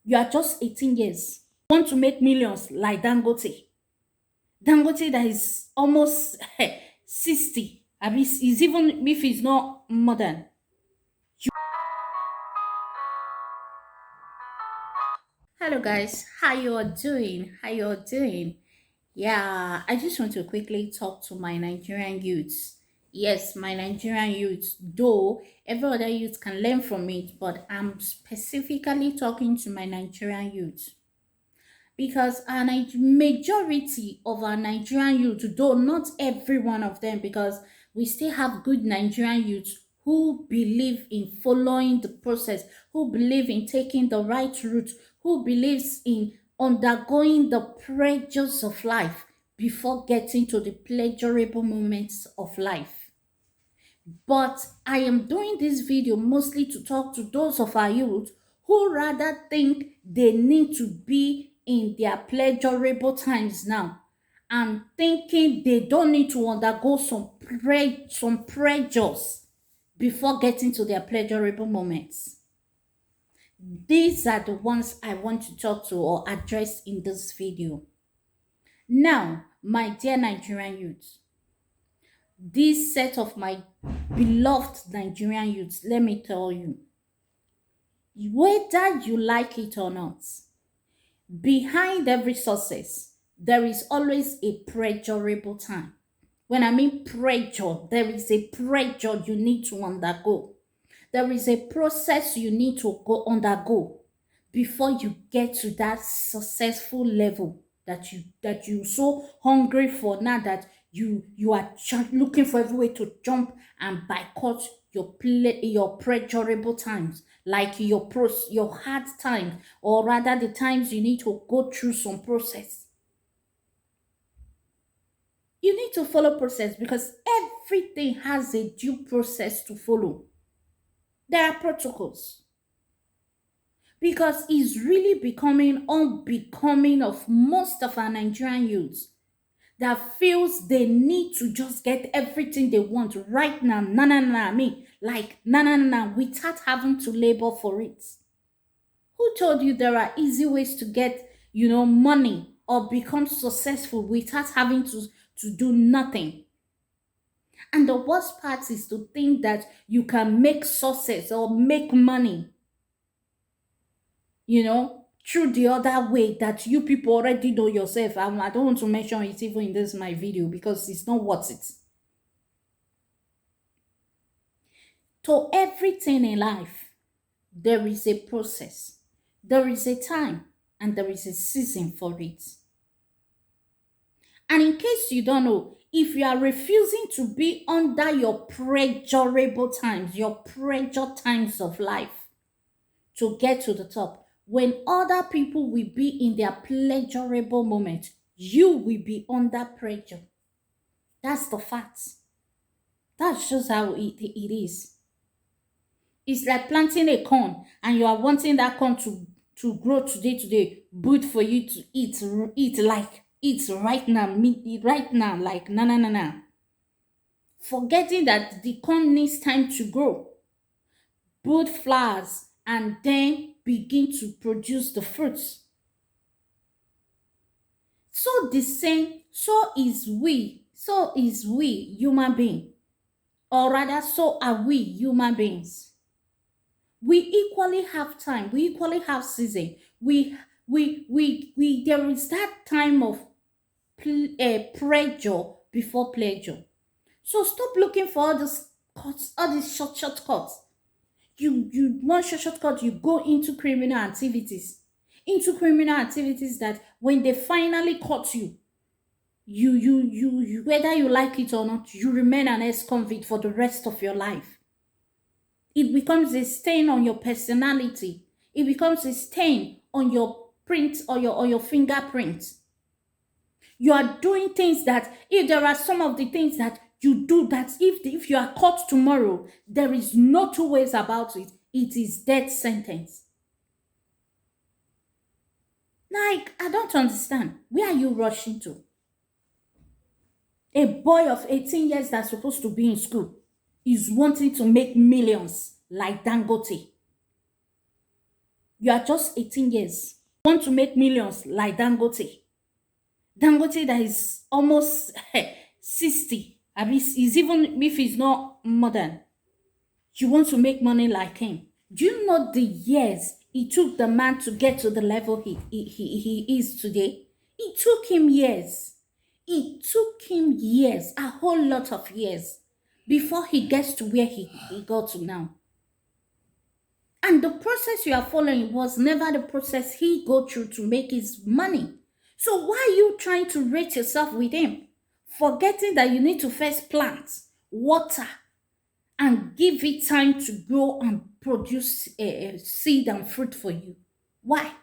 You are just 18 years. Want to make millions like Dangote. Dangote that is almost 60. I mean, is even if it's not modern. Hello guys, how you all doing? How you all doing? Yeah, I just want to quickly talk to my Nigerian youths. Yes, my Nigerian youths, though every other youth can learn from it, but I'm specifically talking to my Nigerian youths because majority of our Nigerian youth, though not every one of them, because we still have good Nigerian youth who believe in following the process, who believe in taking the right route, who believes in undergoing the pressures of life before getting to the pleasurable moments of life. But I am doing this video mostly to talk to those of our youth who rather think they need to be in their pleasurable times now and thinking they don't need to undergo some pressures before getting to their pleasurable moments. These are the ones I want to talk to or address in this video. Now, my dear Nigerian youth, this set of my beloved Nigerian youths, let me tell you, whether you like it or not, behind every success, there is always a pleasurable time. When I mean pressure, there is a pressure you need to undergo. There is a process you need to undergo before you get to that successful level that you so hungry for now, that you are looking for every way to jump and boycott your pleasurable times, like your hard times, or rather the times you need to go through some process. You need to follow process because everything has a due process to follow. There are protocols, because it's really becoming unbecoming of most of our Nigerian youths that feels they need to just get everything they want right now, without having to labor for it. Who told you there are easy ways to get, money or become successful without having to do nothing? And the worst part is to think that you can make success or make money, through the other way that you people already know yourself. I don't want to mention it even in this my video because it's not worth it. To everything in life, there is a process, there is a time, and there is a season for it. And in case you don't know, if you are refusing to be under your pleasurable times, your pressure times of life to get to the top, when other people will be in their pleasurable moment, you will be under pressure. That's the fact. That's just how it is. It's like planting a corn and you are wanting that corn to grow today, but for you to eat right now, right now, like no. Forgetting that the corn needs time to grow, build flowers, and then begin to produce the fruits. So the same, so is we human being, or rather, so are we human beings. We equally have time, we equally have season. We there is that time of pressure before pleasure. So stop looking for all these cuts, all these shortcuts. You want shortcut, you go into criminal activities, that when they finally caught you, whether you like it or not, you remain an ex-convict for the rest of your life. It becomes a stain on your personality. It becomes a stain on your print or your fingerprint. You are doing things that, if there are some of the things that you do, that if you are caught tomorrow, there is no two ways about it. It is death sentence. Like, I don't understand. Where are you rushing to? A boy of 18 years that's supposed to be in school is wanting to make millions like Dangote. You are just 18 years. You want to make millions like Dangote. Dangote that is almost 60. I mean, is even if he's not modern. You want to make money like him. Do you know the years it took the man to get to the level he is today? It took him years. It took him years, a whole lot of years, before he gets to where he got to now. And the process you are following was never the process he go through to make his money. So why are you trying to rate yourself with him? Forgetting that you need to first plant, water, and give it time to grow and produce seed and fruit for you. Why?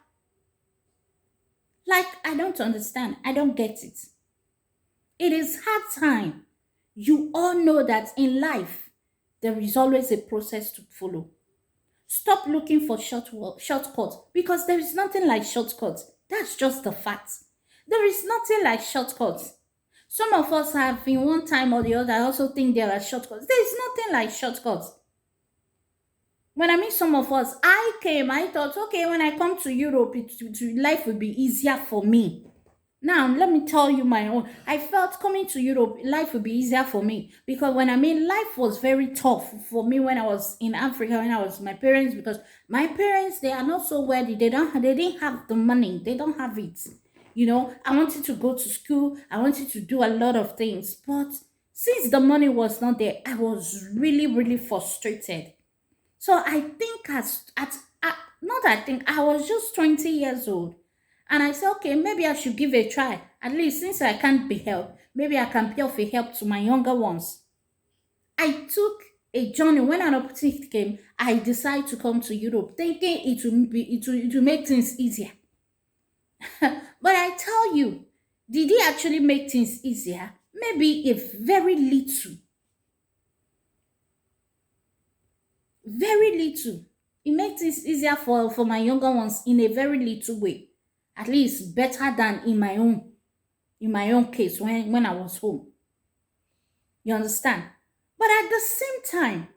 Like, I don't understand. I don't get it. It is hard time. You all know that in life, there is always a process to follow. Stop looking for shortcuts because there is nothing like shortcuts. That's just the fact. There is nothing like shortcuts. Some of us have, in one time or the other, I also think there are shortcuts. There is nothing like shortcuts. When I mean some of us, I thought, okay, when I come to Europe, life will be easier for me. Now, let me tell you my own. I felt coming to Europe, life would be easier for me. Because when I mean life was very tough for me when I was in Africa, when I was with my parents, because my parents, they are not so wealthy. They didn't have the money. They don't have it. You know, I wanted to go to school. I wanted to do a lot of things. But since the money was not there, I was really, really frustrated. So I think not I think I was just 20 years old. And I said, okay, maybe I should give a try. At least since I can't be helped, maybe I can be of a help to my younger ones. I took a journey. When an opportunity came, I decided to come to Europe, thinking it will make things easier. But I tell you, did it actually make things easier? Maybe a very little. Very little. It makes it easier for my younger ones in a very little way. At least better than in my own case when I was home. You understand? But at the same time,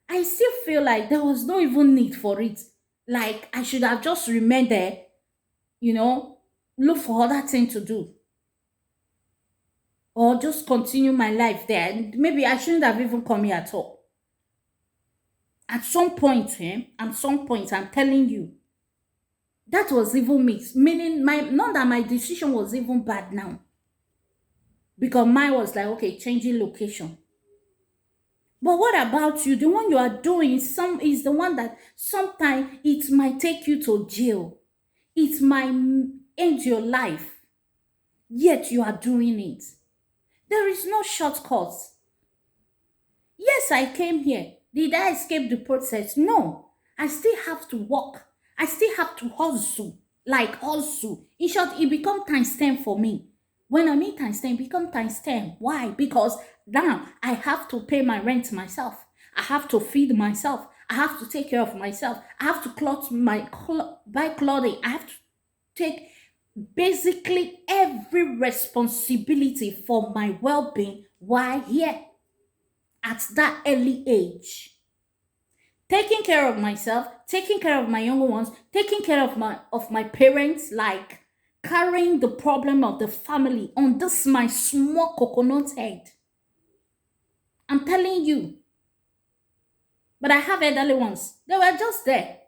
I still feel like there was no even need for it. Like I should have just remained there, you know, look for other thing to do. Or just continue my life there. And maybe I shouldn't have even come here at all. At some point, I'm telling you, that was even me. Meaning my not that my decision was even bad now. Because mine was like, okay, changing location. But what about you? The one you are doing is the one that sometimes it might take you to jail. It might end your life. Yet you are doing it. There is no shortcut. Yes, I came here. Did I escape the process? No. I still have to work. I still have to hustle. Like hustle. In short, it become times 10 for me. When I mean times 10, it become times 10. Why? Because now I have to pay my rent myself. I have to feed myself. I have to take care of myself. I have to buy clothing. I have to take basically every responsibility for my well-being while here at that early age. Taking care of myself, taking care of my younger ones, taking care of my parents, like carrying the problem of the family on this my small coconut head. I'm telling you. But I have elderly ones. They were just there.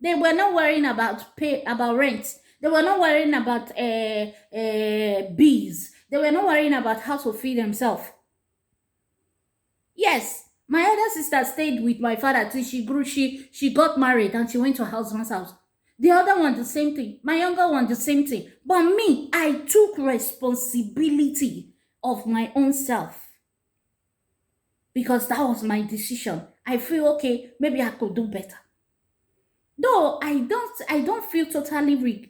They were not worrying about rent. They were not worrying about bees. They were not worrying about how to feed themselves. Yes, my elder sister stayed with my father till she grew. She got married and she went to her husband's house. The other one, the same thing. My younger one, the same thing. But me, I took responsibility of my own self because that was my decision. I feel okay, maybe I could do better. Though I don't feel totally,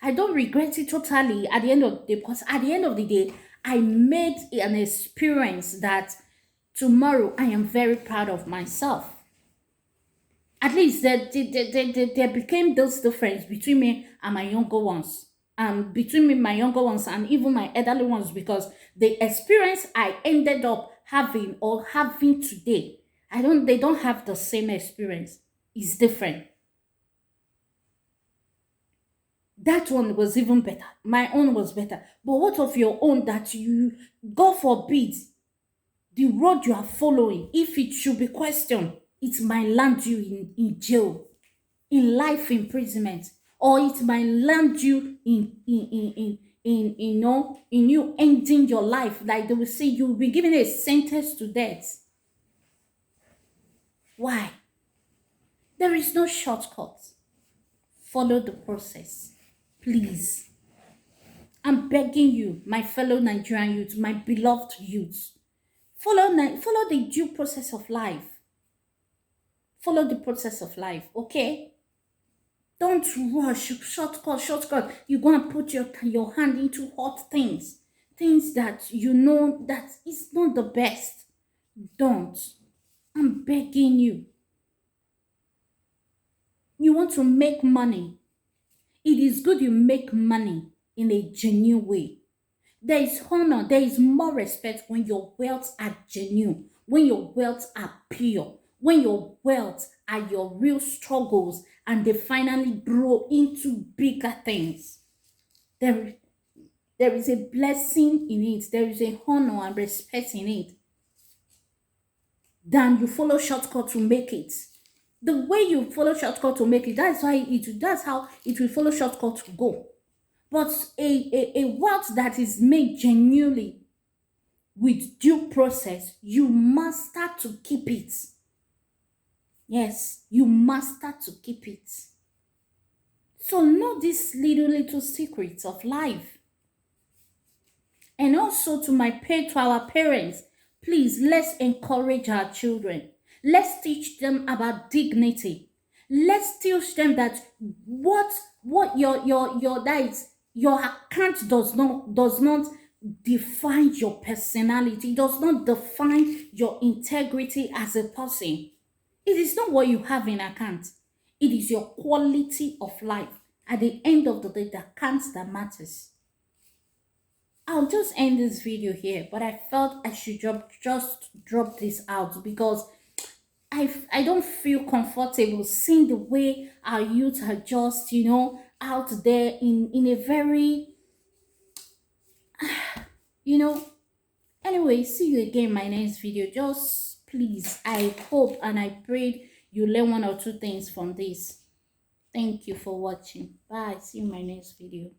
I don't regret it totally at the end of the day, because at the end of the day, I made an experience that tomorrow I am very proud of myself. At least there became those difference between me and my younger ones. Between me, my younger ones, and even my elderly ones, because the experience I ended up having today, they don't have the same experience. It's different. That one was even better. My own was better. But what of your own that you, God forbid, the road you are following, if it should be questioned, it might land you in jail, in life imprisonment, or it might land you in you know, in you ending your life. Like they will say you will be given a sentence to death. Why? There is no shortcut. Follow the process. Please. I'm begging you, my fellow Nigerian youth, my beloved youth. Follow the due process of life. Follow the process of life, okay? Don't rush, shortcut. You go and put your hand into hot things that you know that is not the best. Don't. I'm begging you. You want to make money. It is good you make money in a genuine way. There is honor, there is more respect when your wealth are genuine, when your wealth are pure, when your wealth are your real struggles and they finally grow into bigger things. There, there is a blessing in it, there is a honor and respect in it. Than you follow shortcut to make it. The way you follow shortcut to make it, that's how it will follow shortcut to go. But a wealth that is made genuinely with due process, you must start to keep it. Yes, you must start to keep it. So know these little secrets of life. And also to our parents, please, let's encourage our children. Let's teach them about dignity. Let's teach them that what your that is your account does not define your personality, does not define your integrity as a person. It is not what you have in account. It is your quality of life. At the end of the day, that counts, that matters. I'll just end this video here, but I felt I should just drop this out because I don't feel comfortable seeing the way our youth are just, out there in a very, you know. Anyway, see you again in my next video. Just please, I hope and I pray you learn one or two things from this. Thank you for watching. Bye. See you in my next video.